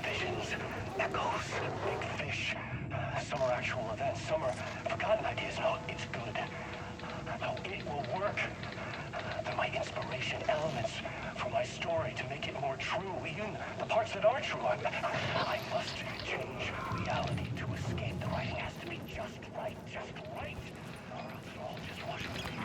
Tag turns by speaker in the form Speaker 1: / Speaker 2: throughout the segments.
Speaker 1: Visions, echoes, big fish. Some are actual events, some are forgotten ideas. No, it's good. No, it will work. They're my inspiration, elements for my story to make it more true, even the parts that are true. I must change reality to escape. The writing has to be just right, or else it'll all just wash away.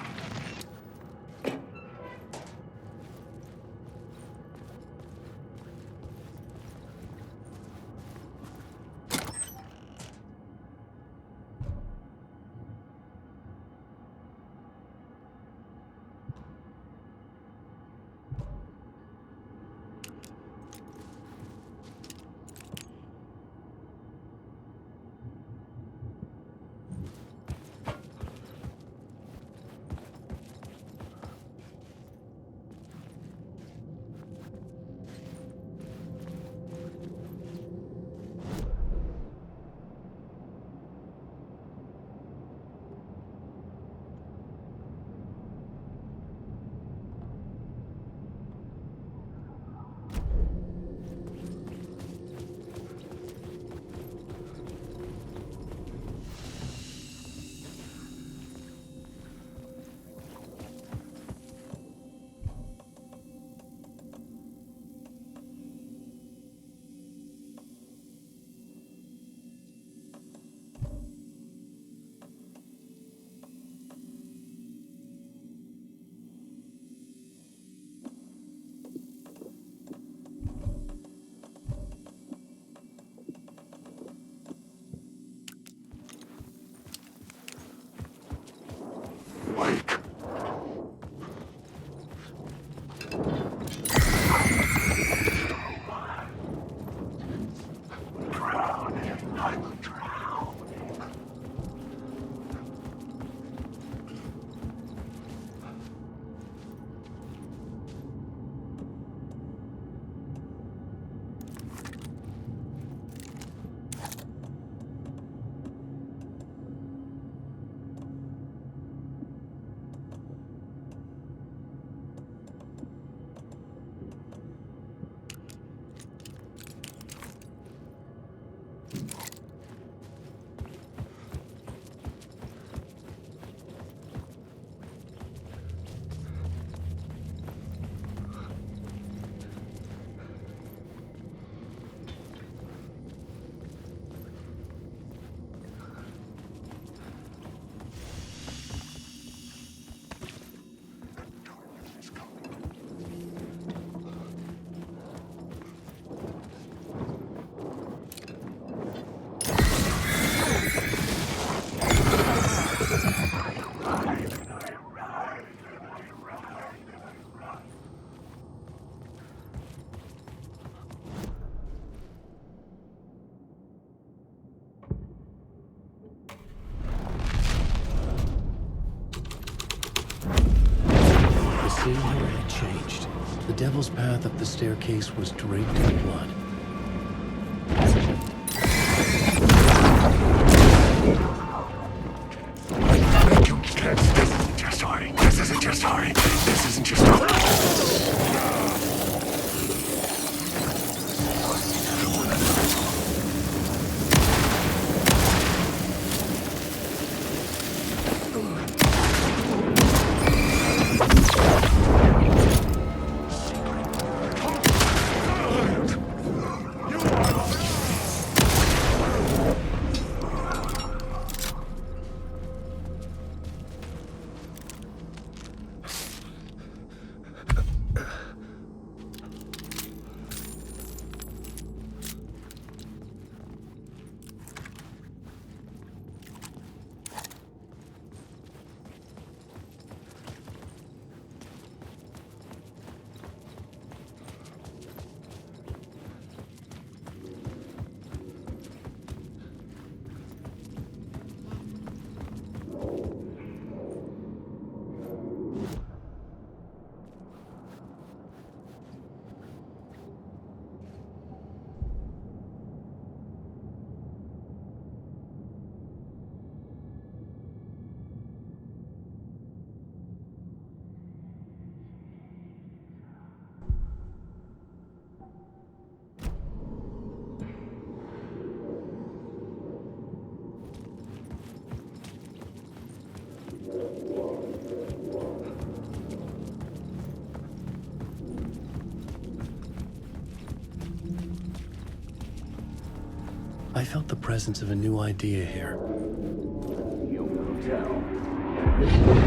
Speaker 2: scene here had changed. The devil's path up the staircase was draped in blood.
Speaker 3: This isn't just Hardy. This isn't just Hardy. This isn't just Hardy.
Speaker 2: I felt the presence of a new idea here.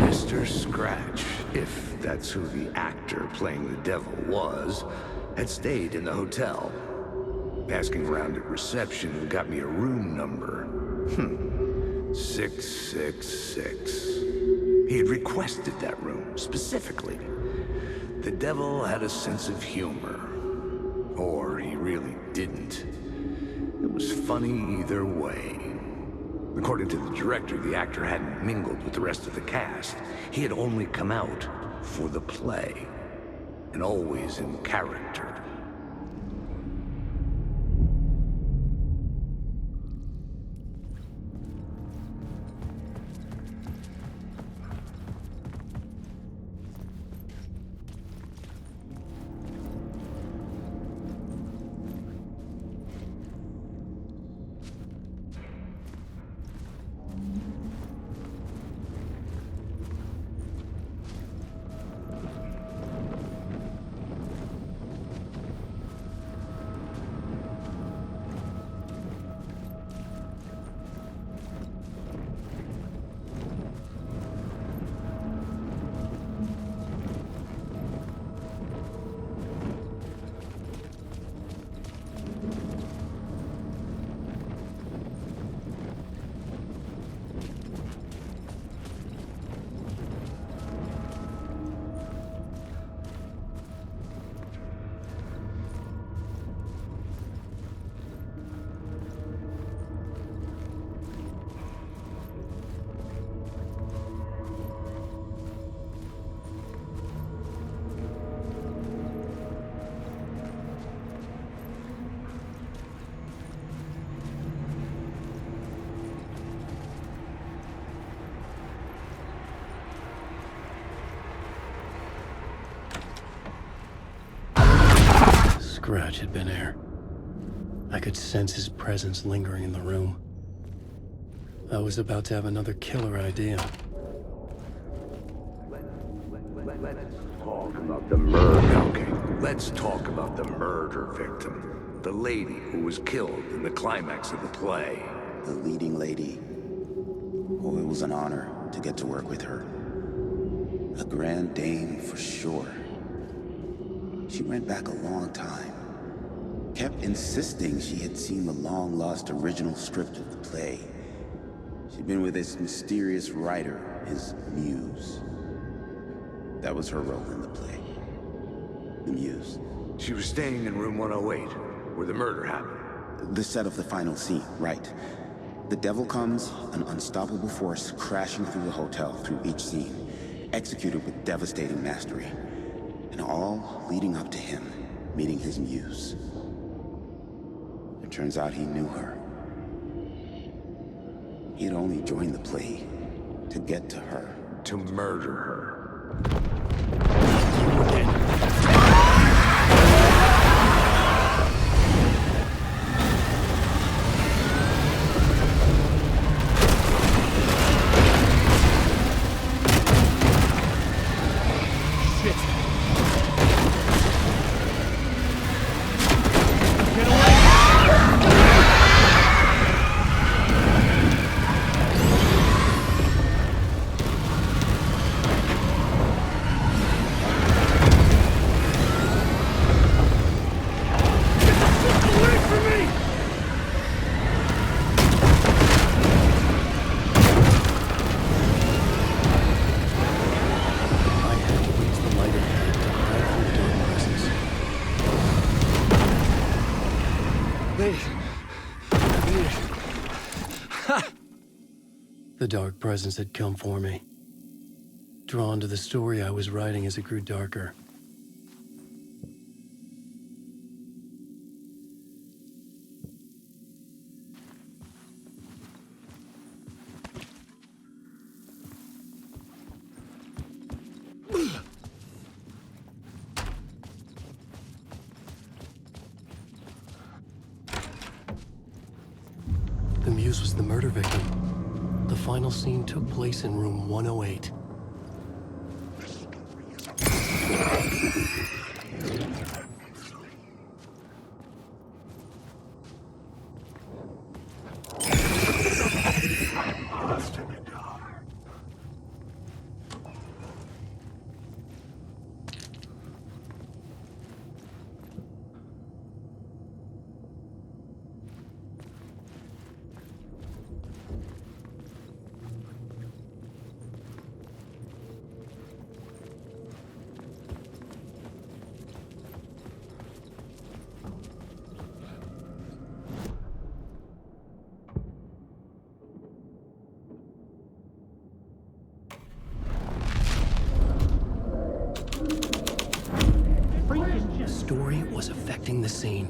Speaker 3: Mr. Scratch, if that's who the actor playing the devil was, had stayed in the hotel. Asking around at reception got me a room number. 666. He had requested that room, specifically. The devil had a sense of humor. Or he really didn't. It was funny either way. According to the director, the actor hadn't mingled with the rest of the cast. He had only come out for the play. And always in character.
Speaker 2: Scratch had been here. I could sense his presence lingering in the room. I was about to have another killer idea.
Speaker 3: Let's talk about the murder. Okay, let's talk about the murder victim. The lady who was killed in the climax of the play.
Speaker 4: The leading lady. Oh, it was an honor to get to work with her. A grand dame for sure. She went back a long time. Kept insisting she had seen the long-lost original script of the play. She'd been with this mysterious writer, his muse. That was her role in the play. The muse.
Speaker 3: She was staying in room 108, where the murder happened.
Speaker 4: The set of the final scene, right. The devil comes, an unstoppable force crashing through the hotel through each scene, executed with devastating mastery. And all leading up to him meeting his muse. It turns out he knew her. He had only joined the play to get to her.
Speaker 3: To murder her.
Speaker 2: The dark presence had come for me, drawn to the story I was writing as it grew darker. The muse was the murder victim. The final scene took place in room 108. inspecting the scene.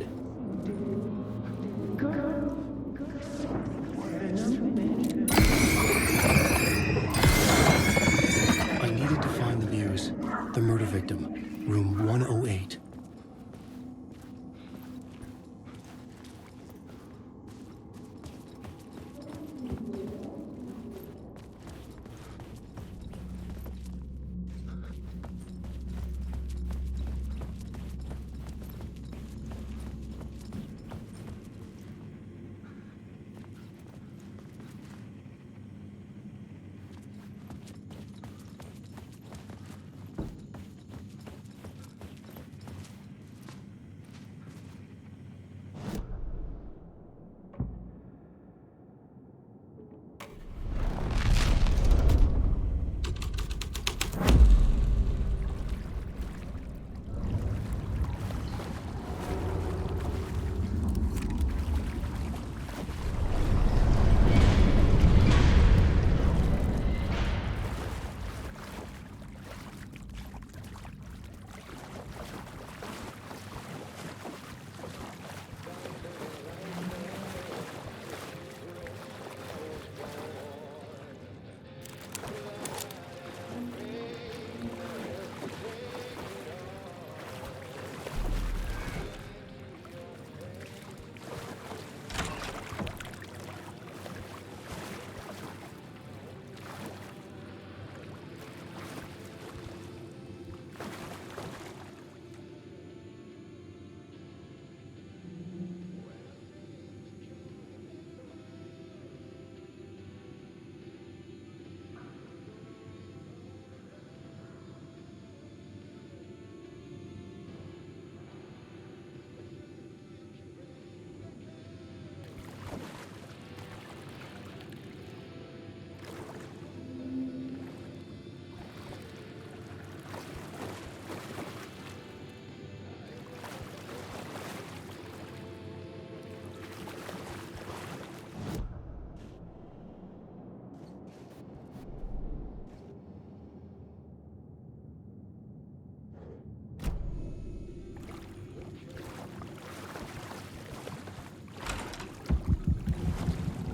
Speaker 2: I needed to find the Muse, the murder victim, room 108.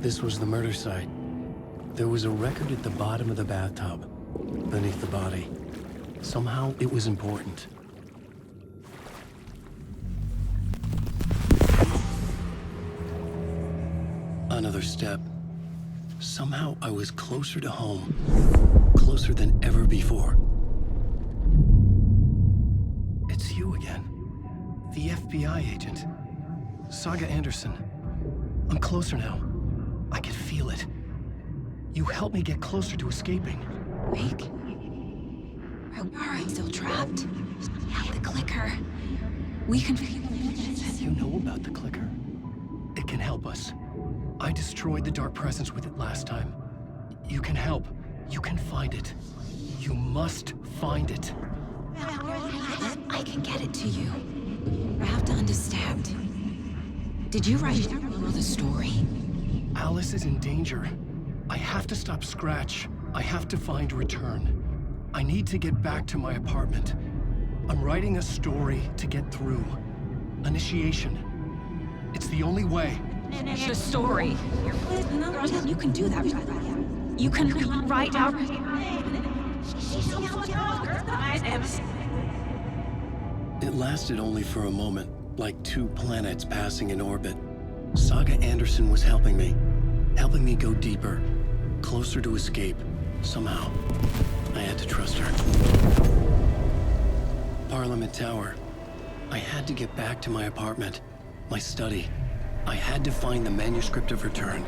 Speaker 2: This was the murder site. There was a record at the bottom of the bathtub, beneath the body. Somehow, it was important. Another step. Somehow, I was closer to home. Closer than ever before. It's you again. The FBI agent. Saga Anderson. I'm closer now. I can feel it. You helped me get closer to escaping.
Speaker 5: Wake. Are I still trapped? Yeah, the clicker. We can...
Speaker 2: You know about the clicker. It can help us. I destroyed the dark presence with it last time. You can help. You can find it. You must find it.
Speaker 5: I can get it to you. I have to understand. Did you write the story?
Speaker 2: Alice is in danger. I have to stop Scratch. I have to find Return. I need to get back to my apartment. I'm writing a story to get through. Initiation. It's the only way.
Speaker 5: The story. You can do that. You can write out...
Speaker 2: It lasted only for a moment, like two planets passing in orbit. Saga Anderson was helping me go deeper, closer to escape. Somehow, I had to trust her. Parliament Tower. I had to get back to my apartment, my study. I had to find the manuscript of Return.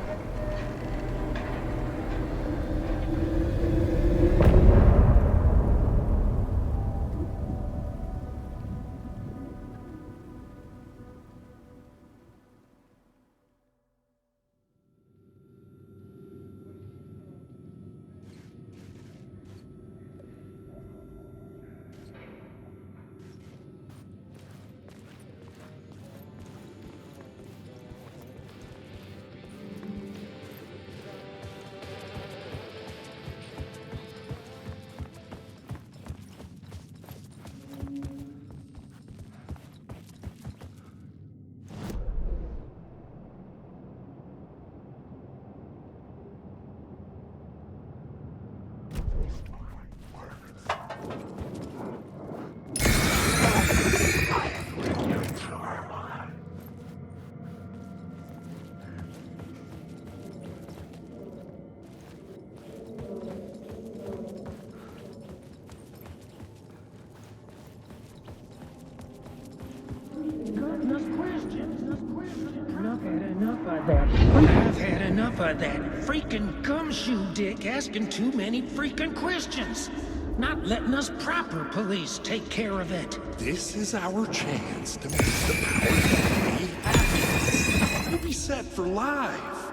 Speaker 6: I've had enough of that freaking gumshoe dick asking too many freaking questions. Not letting us proper police take care of it.
Speaker 7: This is our chance to make the powers be happy. You'll be set for life.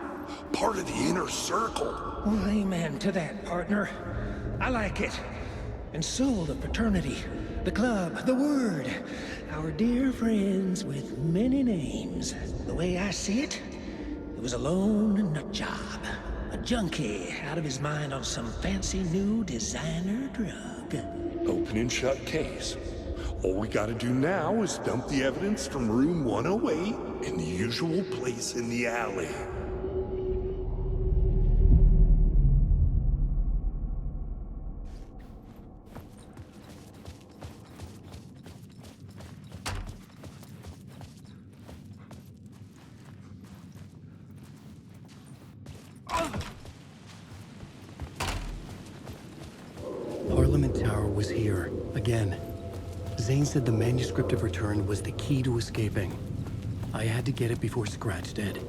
Speaker 7: Part of the inner circle.
Speaker 6: Well, amen to that, partner. I like it. And so the fraternity, the club, the word. Our dear friends with many names. The way I see it, it was a lone nut job. A junkie out of his mind on some fancy new designer drug.
Speaker 7: Open and shut case. All we gotta do now is dump the evidence from room 108 in the usual place in the alley.
Speaker 2: Parliament Tower was here, again. Zane said the manuscript of return was the key to escaping. I had to get it before Scratch did.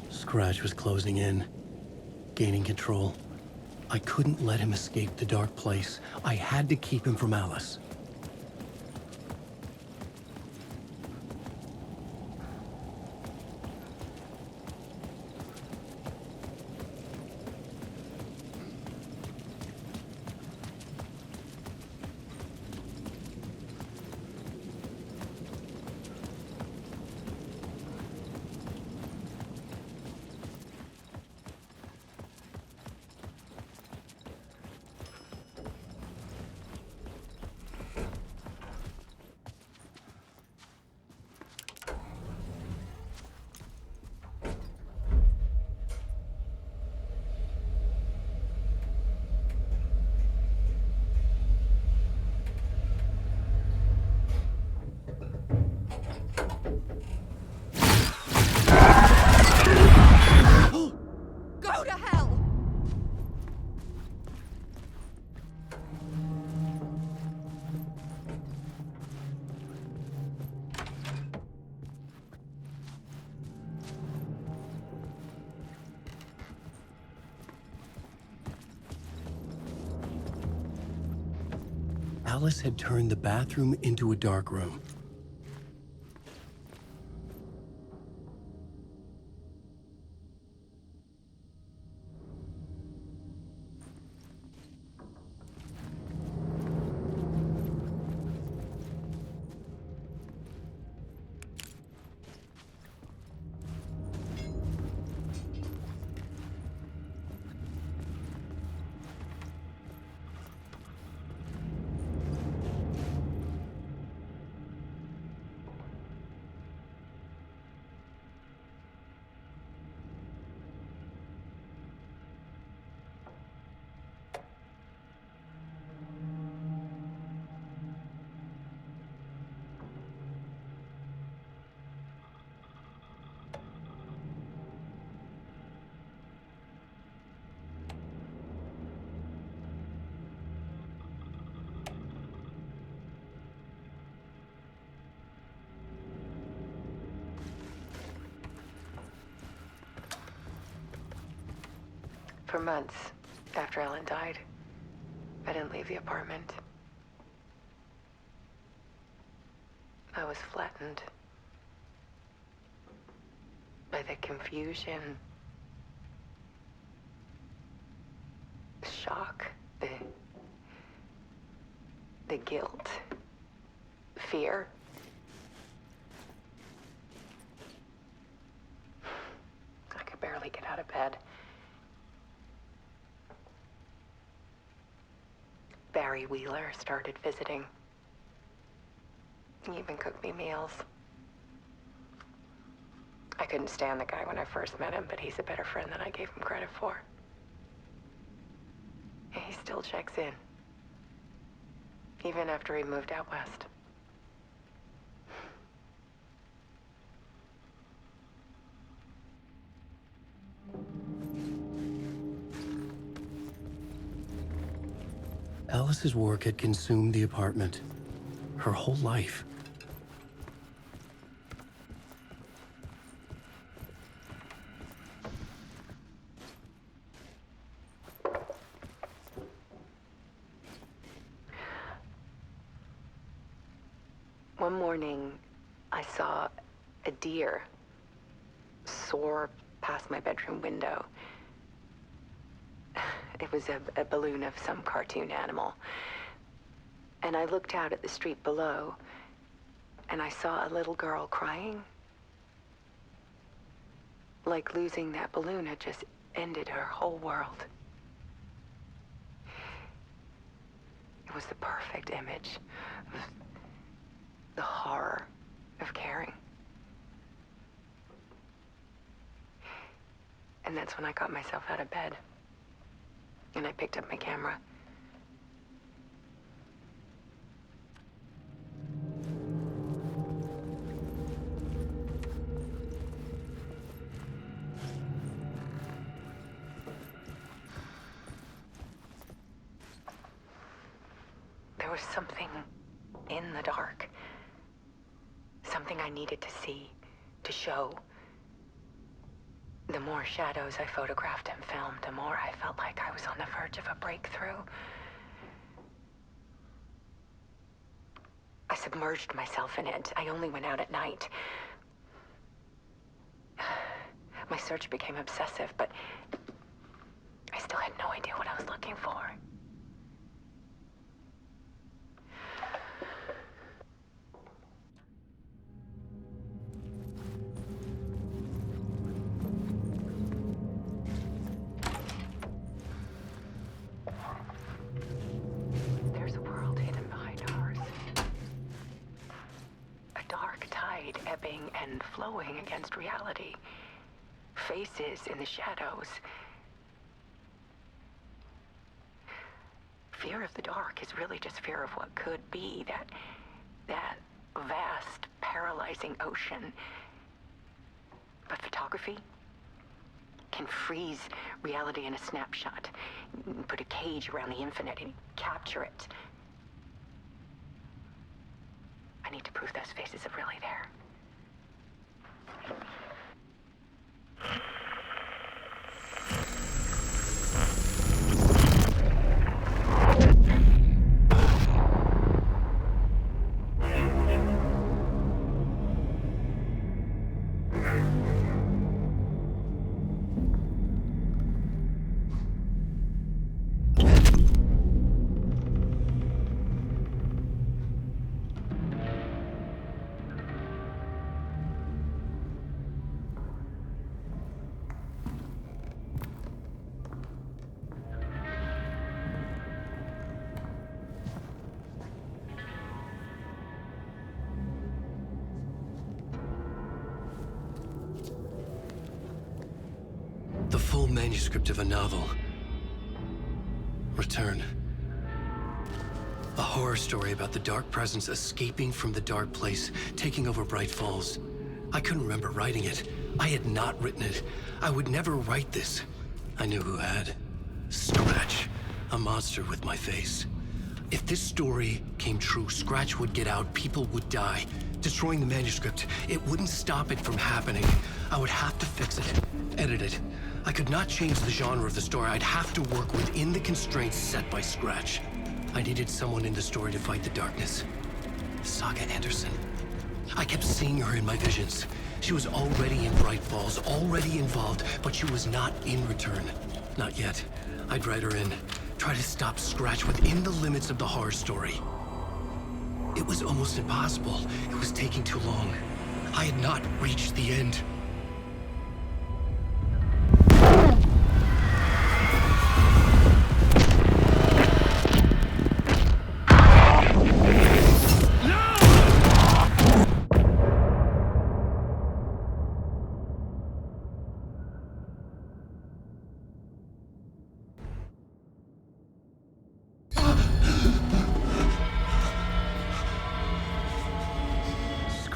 Speaker 2: Scratch was closing in, gaining control. I couldn't let him escape the dark place. I had to keep him from Alice.
Speaker 5: Go to hell!
Speaker 2: Alice had turned the bathroom into a dark room.
Speaker 8: For months after Ellen died, I didn't leave the apartment. I was flattened by the confusion, the shock, the guilt, fear. I could barely get out of bed. Barry Wheeler started visiting. He even cooked me meals. I couldn't stand the guy when I first met him, but he's a better friend than I gave him credit for. He still checks in. Even after he moved out west.
Speaker 2: Alice's work had consumed the apartment. Her whole life.
Speaker 8: One morning, I saw a deer soar past my bedroom window. It was a balloon of some cartoon animal. And I looked out at the street below, and I saw a little girl crying. Like losing that balloon had just ended her whole world. It was the perfect image of the horror of caring. And that's when I got myself out of bed. And I picked up my camera. There was something in the dark. Something I needed to see, to show. The more shadows I photographed and filmed, the more I felt like I was on the verge of a breakthrough. I submerged myself in it. I only went out at night. My search became obsessive, but I still had no idea what I was looking for. There's a world hidden behind ours. A dark tide ebbing and flowing against reality. Faces in the shadows. Fear of the dark is really just fear of what could be, that vast, paralyzing ocean. But photography can freeze reality in a snapshot. Put a cage around the infinite and capture it. I need to prove those faces are really there.
Speaker 2: The full manuscript of a novel. Return. A horror story about the dark presence escaping from the dark place, taking over Bright Falls. I couldn't remember writing it. I had not written it. I would never write this. I knew who had. Scratch. A monster with my face. If this story came true, Scratch would get out, people would die. Destroying the manuscript, it wouldn't stop it from happening. I would have to fix it, edit it. I could not change the genre of the story. I'd have to work within the constraints set by Scratch. I needed someone in the story to fight the darkness. Saga Anderson. I kept seeing her in my visions. She was already in Bright Falls, already involved, but she was not in Return. Not yet. I'd write her in. Try to stop Scratch within the limits of the horror story. It was almost impossible. It was taking too long. I had not reached the end.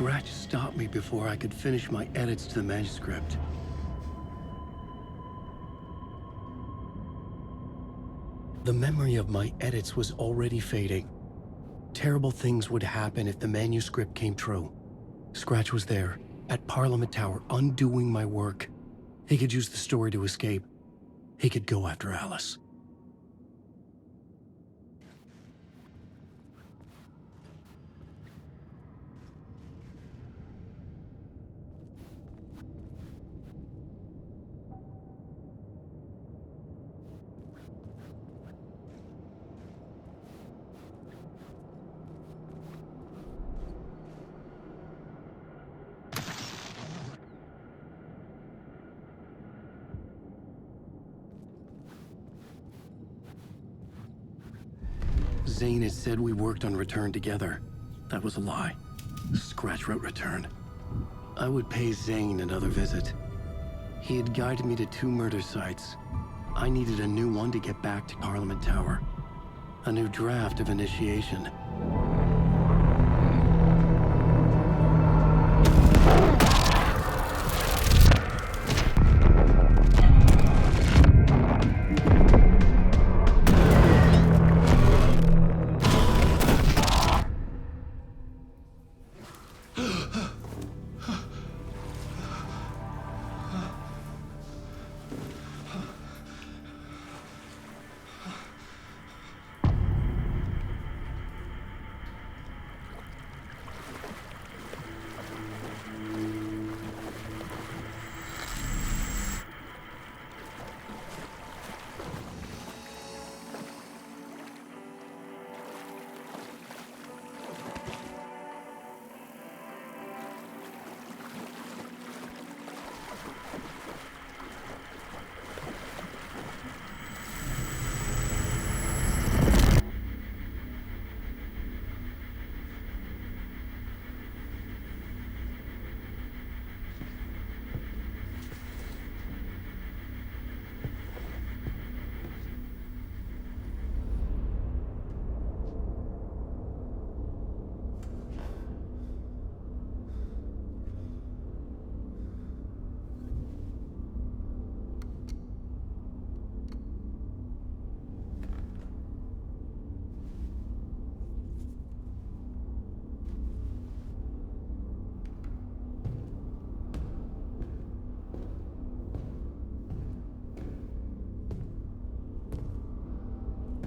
Speaker 2: Scratch stopped me before I could finish my edits to the manuscript. The memory of my edits was already fading. Terrible things would happen if the manuscript came true. Scratch was there, at Parliament Tower, undoing my work. He could use the story to escape. He could go after Alice. Zane had said we worked on Return together. That was a lie. Scratch wrote Return. I would pay Zane another visit. He had guided me to 2 murder sites. I needed a new one to get back to Parliament Tower. A new draft of Initiation.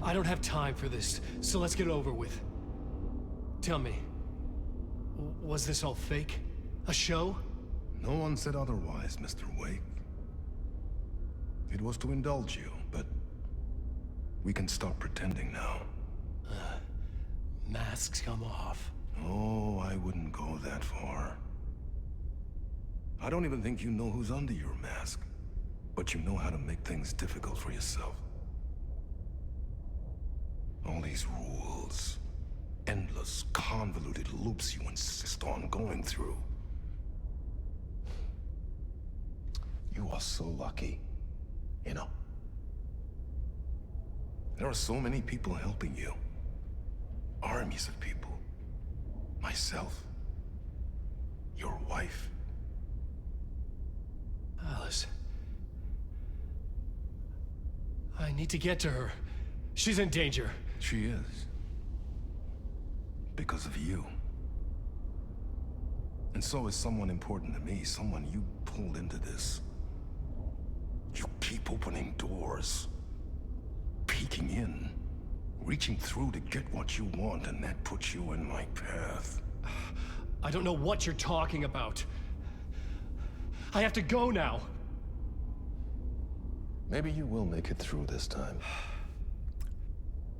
Speaker 2: I don't have time for this, so let's get it over with. Tell me, was this all fake? A show?
Speaker 7: No one said otherwise, Mr. Wake. It was to indulge you, but we can stop pretending now.
Speaker 2: Masks come off.
Speaker 7: Oh, I wouldn't go that far. I don't even think you know who's under your mask, but you know how to make things difficult for yourself. All these rules, endless, convoluted loops you insist on going through. You are so lucky, you know. There are so many people helping you. Armies of people. Myself. Your wife.
Speaker 2: Alice. I need to get to her. She's in danger.
Speaker 7: She is. Because of you. And so is someone important to me, someone you pulled into this. You keep opening doors. Peeking in. Reaching through to get what you want, and that puts you in my path.
Speaker 2: I don't know what you're talking about. I have to go now.
Speaker 7: Maybe you will make it through this time.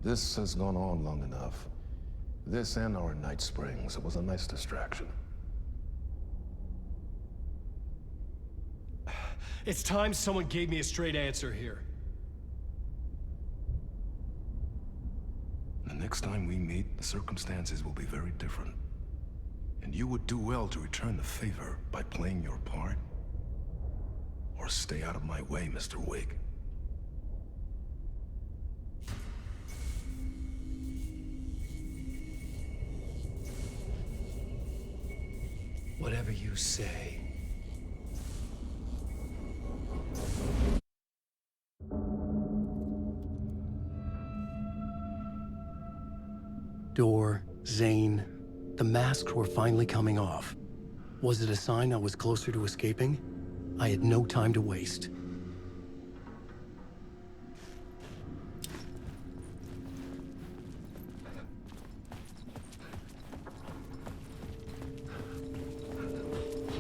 Speaker 7: This has gone on long enough. This and our Night Springs. It was a nice distraction.
Speaker 2: It's time someone gave me a straight answer here.
Speaker 7: The next time we meet, the circumstances will be very different. And you would do well to return the favor by playing your part. Or stay out of my way, Mr. Wake.
Speaker 2: you say. Door, Zane, the masks were finally coming off. Was it a sign I was closer to escaping? I had no time to waste.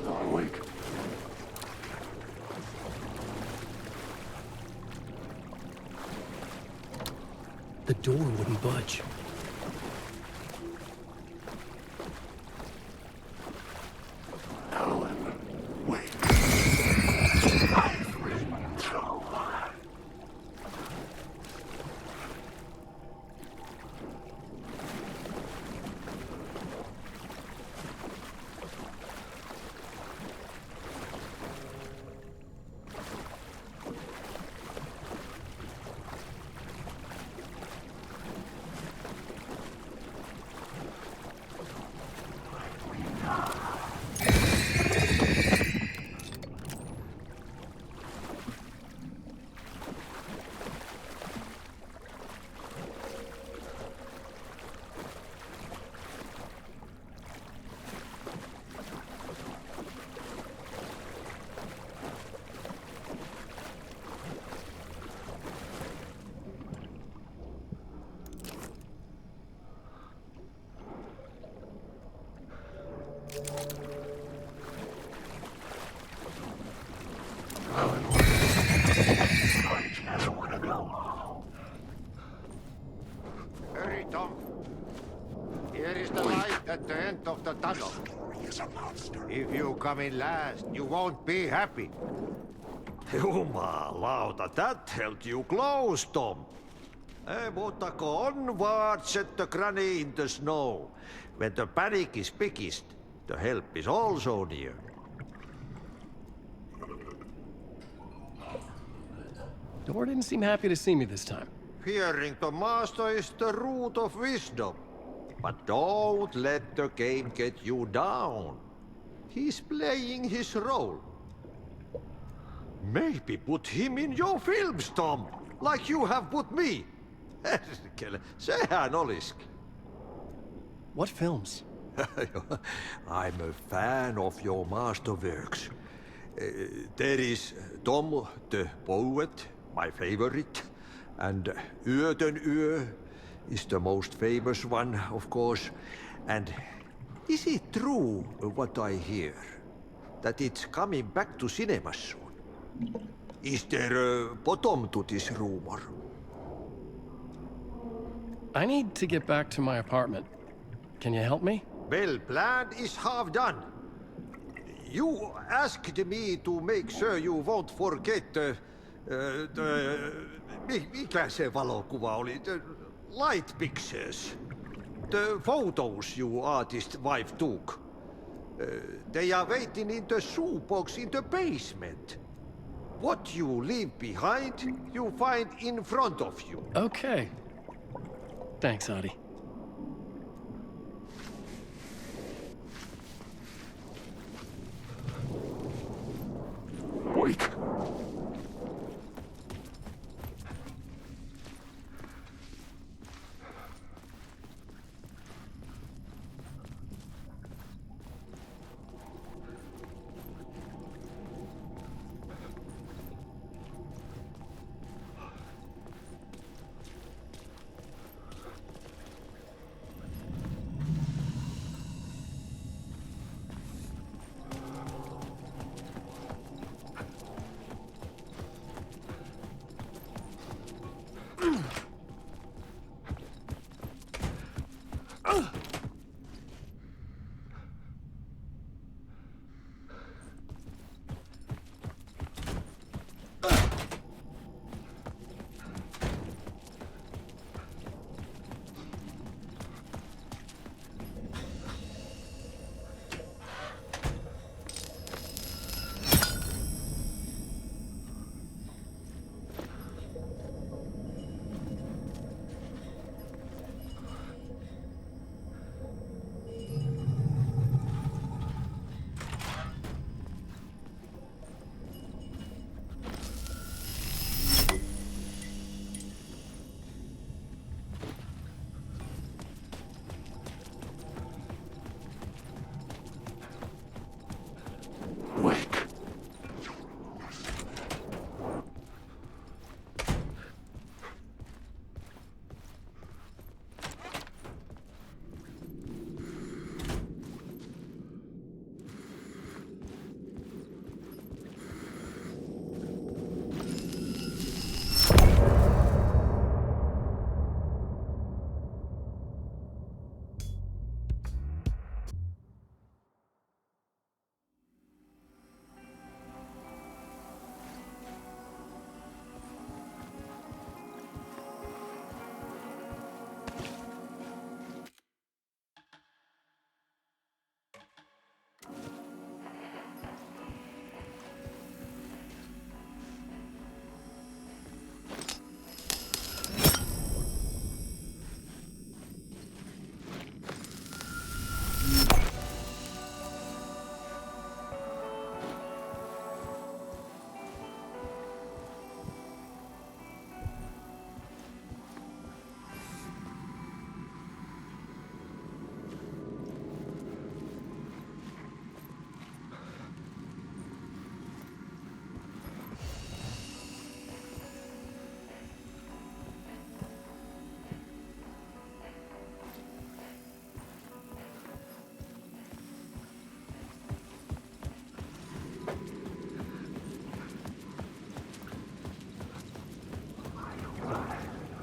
Speaker 7: Awake.
Speaker 2: The door wouldn't budge.
Speaker 7: Alan, wait.
Speaker 9: Hurry, Tom. Here is the light at the end of the tunnel. If you come in last, you won't be happy.
Speaker 10: Jumalauta, that held you close, Tom. Mutta go onward, set the granny in the snow. When the panic is biggest, the help is also near.
Speaker 2: Door didn't seem happy to see me this time.
Speaker 10: Fearing the master is the root of wisdom. But don't let the game get you down. He's playing his role. Maybe put him in your films, Tom, like you have put me. Sehän olisikin.
Speaker 2: What films?
Speaker 10: I'm a fan of your masterworks. There is Tom the Poet, my favorite, and Yötön Yö is the most famous one, of course. And is it true what I hear, that it's coming back to cinemas soon? Is there a bottom to this rumor?
Speaker 2: I need to get back to my apartment. Can you help me?
Speaker 10: Well, plan is half done. You asked me to make sure you won't forget mikä se valokuva oli? The light pictures. The photos your artist wife took. They are waiting in the shoebox in the basement. What you leave behind, you find in front of you.
Speaker 2: Okay. Thanks, Adi.
Speaker 7: Wait.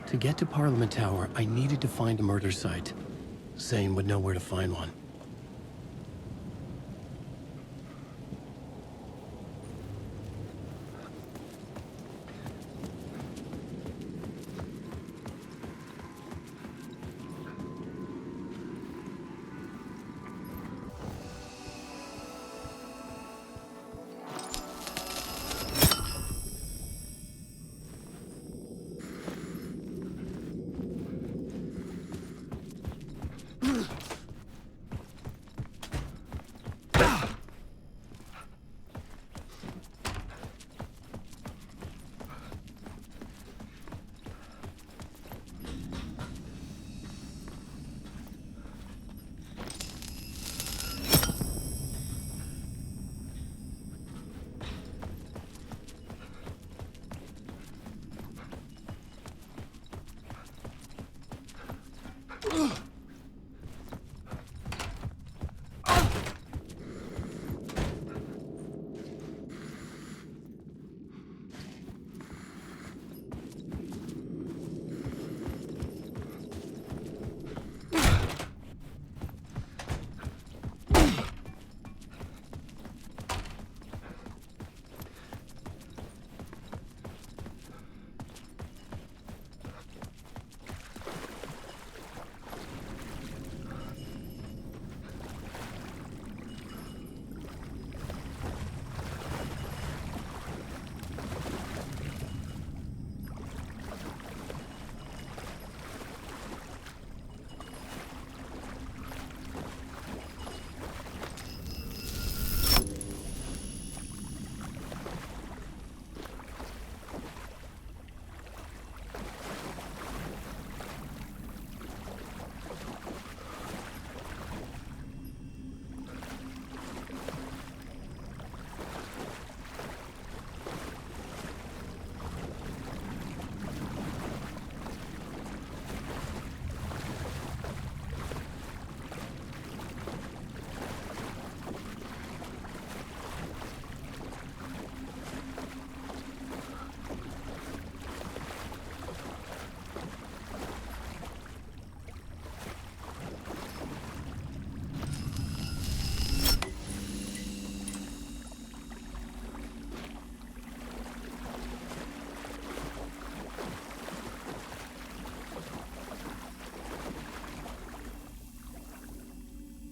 Speaker 2: To get to Parliament Tower, I needed to find a murder site. Zane would know where to find one.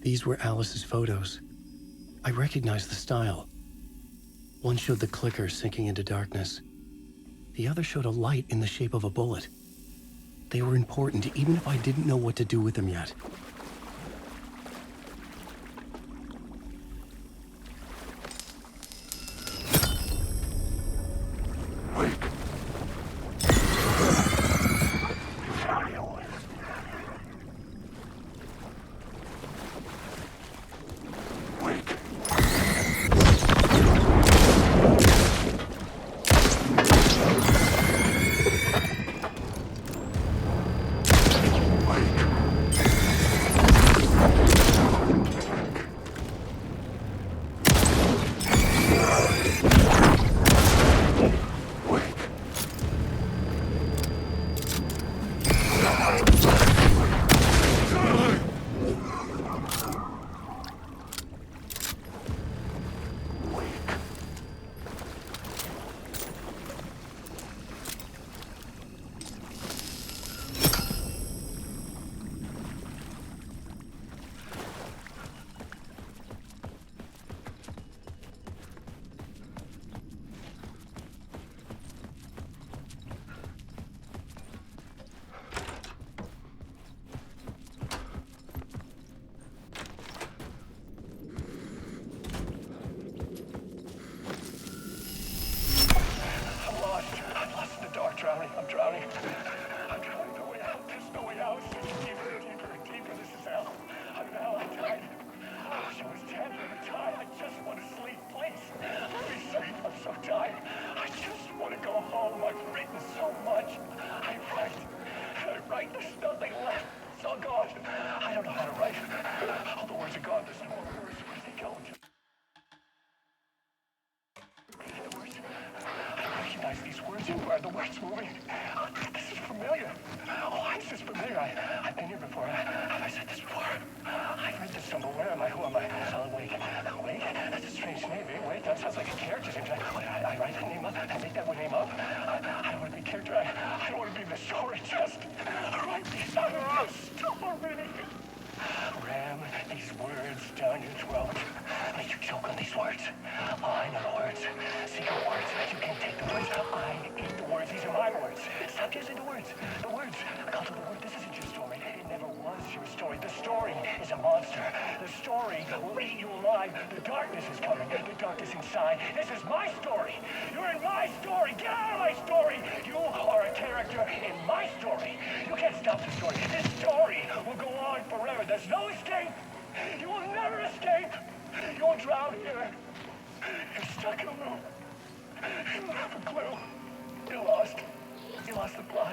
Speaker 2: These were Alice's photos. I recognized the style. One showed the clicker sinking into darkness. The other showed a light in the shape of a bullet. They were important, even if I didn't know what to do with them yet.
Speaker 1: I'm drowning. I'm drowning. No way out. There's no way out. Deeper, deeper, deeper. This is hell. I'm in hell. I'm tired. I wish I was dead. I'm tired. I just want to sleep. Please. Let me sleep. I'm so tired. I just want to go home. I've written so much. I write. There's nothing left. It's all gone. I don't know how to write. All the words are gone. There's no more words. Where are they going to? I recognize these words. Where are the words moving? This is familiar. Oh, it's just familiar. I've been here before. Have I said this before? I've read this somewhere. Where am I? Who am I? Wake. Wake? That's a strange name, eh? Wake? That sounds like a character's name. I write that name up? I make that name up? I don't want to be a character. I don't want to be the story. Just write me out of the story. Ram these words down your throat. Make you choke on these words. I know the words. Secret words. You can't take the words. I eat the words. These are my words. Stop using the words. The words. I call them the word. This isn't your story. It never was your story. The story is a monster. The story will eat you alive. The darkness is coming. The darkness inside. This is my story. You're in my story. Get out of my story. You are a character in my story. You can't stop the story. This story will go on forever. There's no escape. You will never escape. You will drown here. You're stuck in a loop. You don't have a clue. You're lost. You lost the plot.